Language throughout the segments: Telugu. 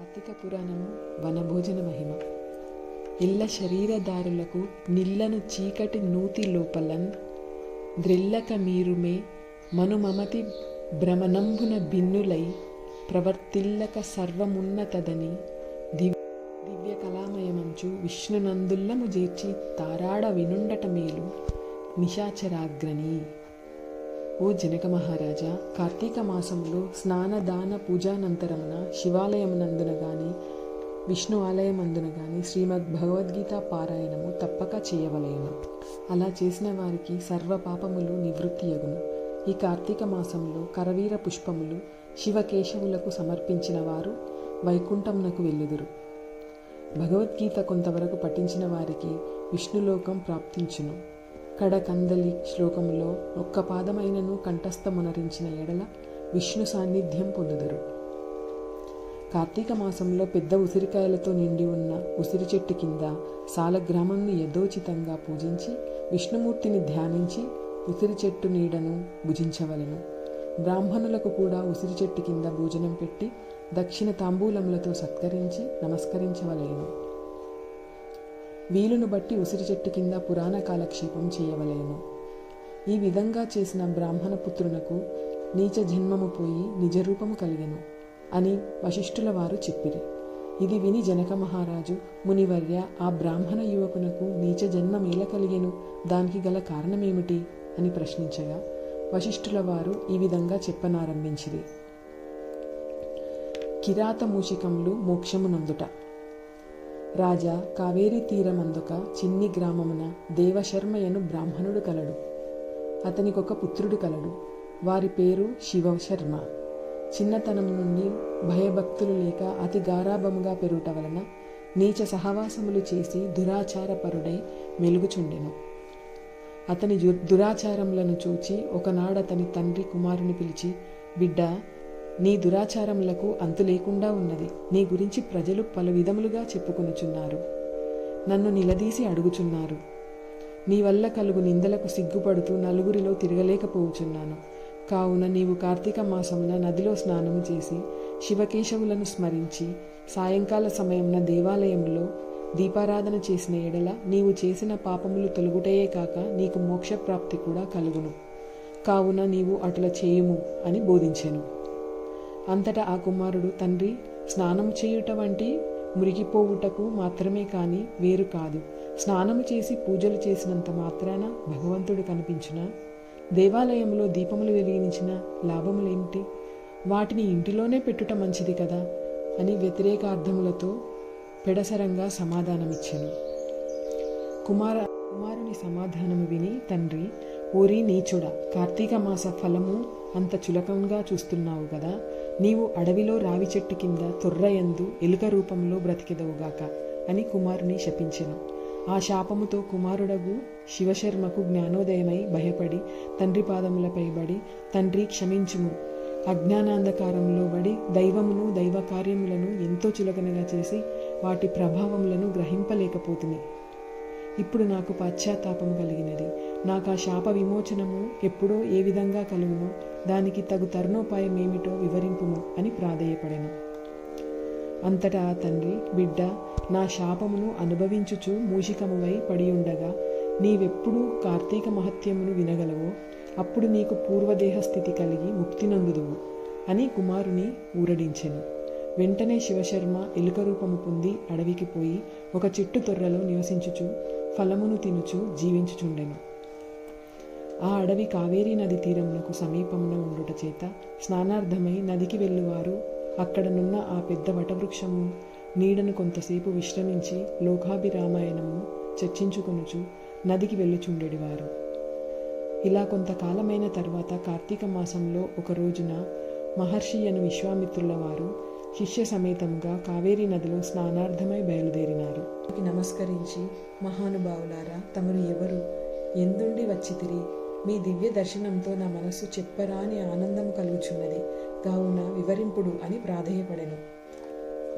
కార్తీక పురాణము వనభోజన మహిమ. ఇళ్ళ శరీరదారులకు నిల్లను చీకటి నూతి లోపలన్ ద్రిల్లక మీరుమే మనుమమతి భ్రమనంబున భిన్నులై ప్రవర్తిల్లక సర్వమున్నతదని దివ్య కళామయమంచు విష్ణునందుల్లము చేర్చి తారాడ వినుండట మేలు నిశాచరాగ్రని. ఓ జనక మహారాజా, కార్తీక మాసంలో స్నానదాన పూజానంతరమున శివాలయమునందున గాని విష్ణు ఆలయమందున గాని శ్రీమద్ భగవద్గీత పారాయణము తప్పక చేయవలెను. అలా చేసిన వారికి సర్వ పాపములు నివృత్తియగును. ఈ కార్తీక మాసంలో కరవీర పుష్పములు శివకేశవులకు సమర్పించిన వారు వైకుంఠమునకు వెళ్ళుదురు. భగవద్గీత కొంతవరకు పఠించిన వారికి విష్ణులోకం ప్రాప్తించును. కడకందలి శ్లోకములో ఒక్క పాదమైనను కంఠస్థమునరించిన ఎడల విష్ణు సాన్నిధ్యం పొందుదురు. కార్తీక మాసంలో పెద్ద ఉసిరికాయలతో నిండి ఉన్న ఉసిరి చెట్టు కింద సాలగ్రామంను యథోచితంగా పూజించి విష్ణుమూర్తిని ధ్యానించి ఉసిరి చెట్టు నీడను భుజించవలెను. బ్రాహ్మణులకు కూడా ఉసిరి చెట్టు కింద భోజనం పెట్టి దక్షిణ తాంబూలములతో సత్కరించి నమస్కరించవలెను. వీలును బట్టి ఉసిరి చెట్టు కింద పురాణ కాలక్షేపం చేయవలెను. ఈ విధంగా చేసిన బ్రాహ్మణ పుత్రునకు నీచ జన్మము పోయి నిజరూపము కలిగెను అని వశిష్ఠుల వారు చెప్పిరి. ఇది విని జనక మహారాజు, మునివర్య, ఆ బ్రాహ్మణ యువకునకు నీచ జన్మమేల కలిగెను, దానికి గల కారణమేమిటి అని ప్రశ్నించగా వశిష్ఠుల వారు ఈ విధంగా చెప్పనారంభించిరి. కిరాత మూషికములు మోక్షమునందుట. రాజా, కావేరీ తీరమందుక చిన్ని గ్రామమున దేవశర్మయను బ్రాహ్మణుడు కలడు. అతనికొక పుత్రుడు కలడు. వారి పేరు శివశర్మ. చిన్నతనం నుండి భయభక్తులు లేక అతి గారాభముగా పెరుగుట వలన నీచ సహవాసములు చేసి దురాచారపరుడై మెలుగుచుండెను. అతని దురాచారములను చూచి ఒకనాడతని తండ్రి కుమారుని పిలిచి, బిడ్డ, నీ దురాచారములకు అంతు లేకుండా ఉన్నది. నీ గురించి ప్రజలు పలు విధములుగా చెప్పుకొనుచున్నారు. నన్ను నిలదీసి అడుగుచున్నారు. నీ వల్ల కలుగు నిందలకు సిగ్గుపడుతూ నలుగురిలో తిరగలేకపోవచ్చున్నాను. కావున నీవు కార్తీక మాసమున నదిలో స్నానము చేసి శివకేశవులను స్మరించి సాయంకాల సమయమున దేవాలయంలో దీపారాధన చేసిన ఎడల నీవు చేసిన పాపములు తొలగుటయే కాక నీకు మోక్షప్రాప్తి కూడా కలుగును. కావున నీవు అటుల చేయుము అని బోధించెను. అంతటా ఆ కుమారుడు, తండ్రి, స్నానము చేయుట వంటి మురిగిపోవుటకు మాత్రమే కాని వేరు కాదు. స్నానము చేసి పూజలు చేసినంత మాత్రాన భగవంతుడు కనిపించునా? దేవాలయంలో దీపములు వెలిగించిన లాభములేమిటి? వాటిని ఇంటిలోనే పెట్టుట మంచిది కదా అని వ్యతిరేకార్థములతో పెడసరంగా సమాధానమిచ్చెను. కుమారుని సమాధానము విని తండ్రి, ఓరి నీచుడా, కార్తీక మాస ఫలము అంత చులకంగా చూస్తున్నావు కదా. నీవు అడవిలో రావి చెట్టు కింద తొర్రయందు ఎలుక రూపంలో బ్రతికెదవుగాక అని కుమారుని శపించెను. ఆ శాపముతో కుమారుడగు శివశర్మకు జ్ఞానోదయమై భయపడి తండ్రి పాదములపై బడి, తండ్రి క్షమించుము, అజ్ఞానాంధకారంలో బడి దైవమును దైవ కార్యములను ఎంతో చులకనగా చేసి వాటి ప్రభావములను గ్రహింపలేకపోతుంది. ఇప్పుడు నాకు పశ్చాత్తాపము కలిగినది. నాకు ఆ శాప విమోచనము ఎప్పుడో ఏ విధంగా కలుగునో దానికి తగు తరుణోపాయం ఏమిటో వివరింపుము అని ప్రాధేయపడెను. అంతటా ఆ తండ్రి, బిడ్డ, నా శాపమును అనుభవించుచు మూషికమువై పడియుండగా నీవెప్పుడు కార్తీక మహత్యమును వినగలవో అప్పుడు నీకు పూర్వదేహ స్థితి కలిగి ముక్తి నందుదువు అని కుమారుని ఊరడించెను. వెంటనే శివశర్మ ఎలుక రూపము పొంది అడవికి పోయి ఒక చెట్టు తొర్రలో నివసించుచు ఫలమును తినుచు జీవించుచుండెను. ఆ అడవి కావేరీ నది తీరమునకు సమీపమున ఉండుట చేత స్నానార్థమై నదికి వెళ్ళువారు అక్కడనున్న ఆ పెద్ద వటవృక్షము నీడను కొంతసేపు విశ్రమించి లోకాభిరామాయణము చర్చించుకొనుచు నదికి వెళ్ళుచుండెడివారు. ఇలా కొంతకాలమైన తరువాత కార్తీక మాసంలో ఒక రోజున మహర్షి అను విశ్వామిత్రుల వారు శిష్య సమేతంగా కావేరీ నదిలో స్నానార్థమై బయలుదేరినారు. నమస్కరించి, మహానుభావులారా, తమరు ఎవరు? ఎందుండి వచ్చితిరి? మీ దివ్య దర్శనంతో నా మనస్సు చెప్పరాని ఆనందము కలుగుచున్నది. కావున వివరింపుడు అని ప్రాధేయపడెను.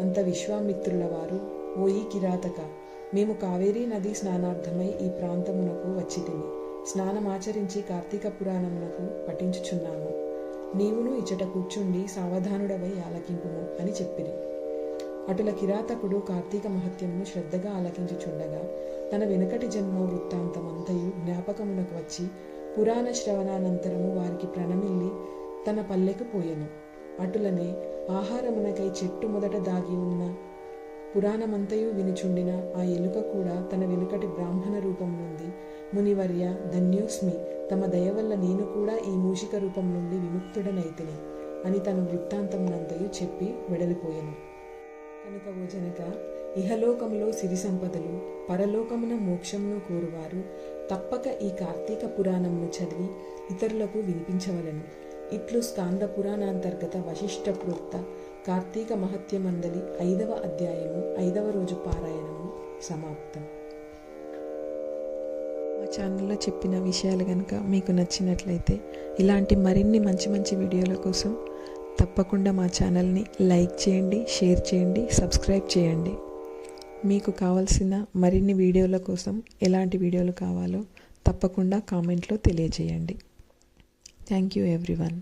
అంత విశ్వామిత్రుల వారు, ఓయి కిరాతక, మేము కావేరీ నది స్నానార్థమై ఈ ప్రాంతమునకు వచ్చితిమి. స్నానమాచరించి కార్తీక పురాణమునకు పఠించుచున్నాము. నీవును ఇచ్చట కూర్చుండి సావధానుడవై ఆలకింపుము అని చెప్పిరి. అటుల కిరాతకుడు కార్తీక మహత్యమును శ్రద్ధగా ఆలకించుచుండగా తన వెనుకటి జన్మ వృత్తాంతమంతయు జ్ఞాపకమునకు వచ్చి పురాణ శ్రవణానంతరము వారికి ప్రణమిల్లి తన పల్లెకు పోయెను. అటులనే ఆహారమునకై చెట్టు మొదట దాగి ఉన్న పురాణమంతయు వినుచుండిన ఆ ఎలుక కూడా తన వెనుకటి బ్రాహ్మణ రూపం నుండి మునివర్య ధన్యోస్మి, తమ దయ వల్ల నేను కూడా ఈ మూషిక రూపం నుండి విముక్తుడనైతిని అని తన వృత్తాంతమునంతయు చెప్పి వెడలిపోయెను. కనుక ఓ జనక, ఇహలోకములో సిరి సంపదలు, పరలోకమున మోక్షమును కోరువారు తప్పక ఈ కార్తీక పురాణమును చదివి ఇతరులకు వినిపించవలెను. ఇట్లు స్కాంద పురాణాంతర్గత వశిష్ఠ ప్రోక్త కార్తీక మహత్యమందలి 5వ అధ్యాయము 5వ రోజు పారాయణము సమాప్తం. మా ఛానల్లో చెప్పిన విషయాలు కనుక మీకు నచ్చినట్లయితే ఇలాంటి మరిన్ని మంచి మంచి వీడియోల కోసం తప్పకుండా మా ఛానల్ని లైక్ చేయండి, షేర్ చేయండి, సబ్స్క్రైబ్ చేయండి. మీకు కావాల్సిన మరిన్ని వీడియోల కోసం ఎలాంటి వీడియోలు కావాలో తప్పకుండా కామెంట్లో తెలియజేయండి. Thank you everyone.